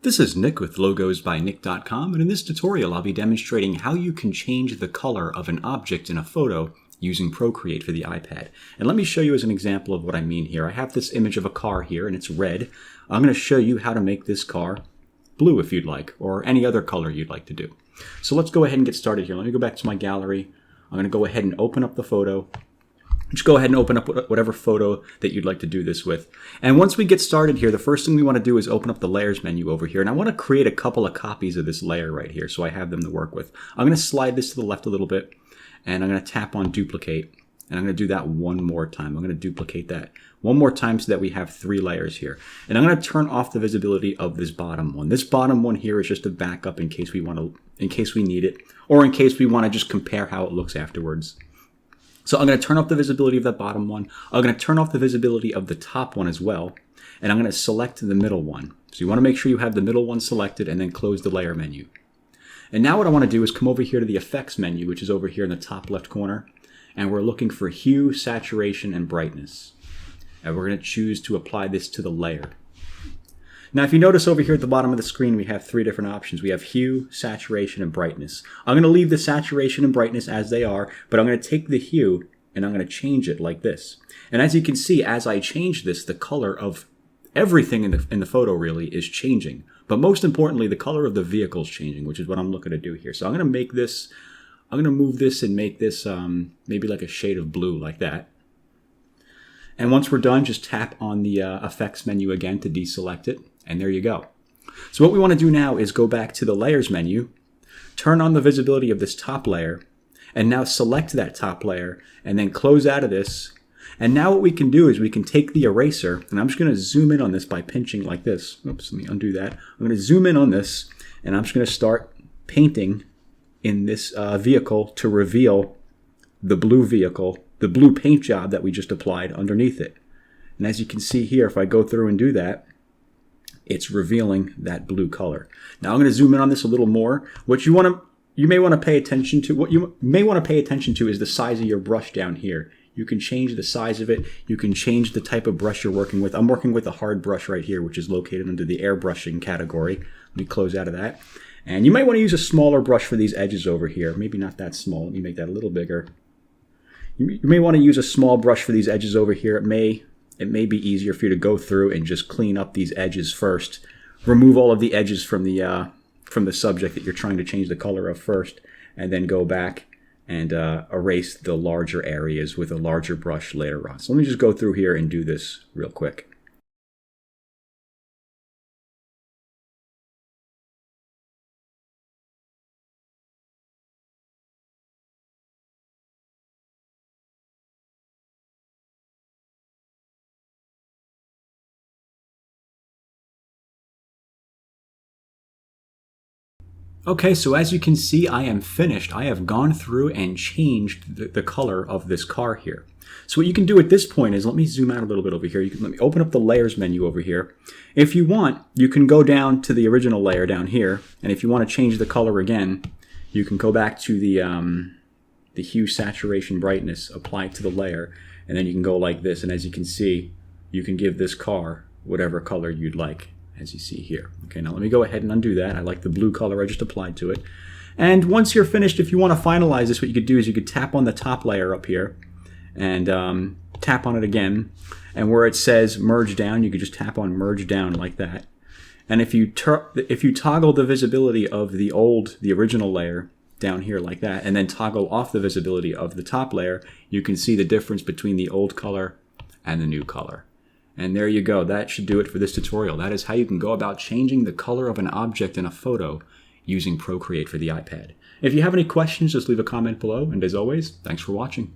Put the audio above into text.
This is Nick with logosbynick.com, and in this tutorial I'll be demonstrating how you can change the color of an object in a photo using Procreate for the iPad. And let me show you as an example of what I mean here. I have this image of a car here and it's red. I'm going to show you how to make this car blue if you'd like, or any other color you'd like to do. So let's go ahead and get started here. Let me go back to my gallery. I'm going to go ahead and open up the photo. Just go ahead and open up whatever photo that you'd like to do this with. And once we get started here, the first thing we want to do is open up the layers menu over here. And I want to create a couple of copies of this layer right here so I have them to work with. I'm going to slide this to the left a little bit and I'm going to tap on duplicate. And I'm going to do that one more time. I'm going to duplicate that one more time so that we have 3 layers here. And I'm going to turn off the visibility of this bottom one. This bottom one here is just a backup in case we need it, or in case we want to just compare how it looks afterwards. So I'm going to turn off the visibility of that bottom one. I'm going to turn off the visibility of the top one as well. And I'm going to select the middle one. So you want to make sure you have the middle one selected and then close the layer menu. And now what I want to do is come over here to the effects menu, which is over here in the top left corner. And we're looking for hue, saturation, and brightness. And we're going to choose to apply this to the layer. Now, if you notice over here at the bottom of the screen, we have 3 different options. We have hue, saturation, and brightness. I'm going to leave the saturation and brightness as they are, but I'm going to take the hue and I'm going to change it like this. And as you can see, as I change this, the color of everything in the photo really is changing. But most importantly, the color of the vehicle is changing, which is what I'm looking to do here. So I'm going to make this, I'm going to move this and make this maybe like a shade of blue like that. And once we're done, just tap on the effects menu again to deselect it. And there you go. So what we want to do now is go back to the layers menu, turn on the visibility of this top layer, and now select that top layer and then close out of this. And now what we can do is we can take the eraser, and I'm just going to zoom in on this by pinching like this. Oops, let me undo that. I'm going to zoom in on this, and I'm just going to start painting in this vehicle to reveal the blue vehicle, the blue paint job that we just applied underneath it. And as you can see here, if I go through and do that, it's revealing that blue color. Now I'm going to zoom in on this a little more. What you may want to pay attention to is the size of your brush down here. You can change the size of it. You can change the type of brush you're working with. I'm working with a hard brush right here, which is located under the airbrushing category. Let me close out of that. And you might want to use a smaller brush for these edges over here. Maybe not that small. Let me make that a little bigger. You may want to use a small brush for these edges over here. It may be easier for you to go through and just clean up these edges first. Remove all of the edges from the subject that you're trying to change the color of first, and then go back and erase the larger areas with a larger brush later on. So let me just go through here and do this real quick. Okay, so as you can see, I am finished. I have gone through and changed the color of this car here. So what you can do at this point is, let me zoom out a little bit over here. Let me open up the layers menu over here. If you want, you can go down to the original layer down here, and if you want to change the color again, you can go back to the hue, saturation, brightness, apply it to the layer, and then you can go like this. And as you can see, you can give this car whatever color you'd like, as you see here. Okay, now let me go ahead and undo that. I like the blue color I just applied to it. And once you're finished, if you want to finalize this, what you could do is you could tap on the top layer up here and tap on it again. And where it says merge down, you could just tap on merge down like that. And if you toggle the visibility of the original layer down here like that, and then toggle off the visibility of the top layer, you can see the difference between the old color and the new color. And there you go. That should do it for this tutorial. That is how you can go about changing the color of an object in a photo using Procreate for the iPad. If you have any questions, just leave a comment below. And as always, thanks for watching.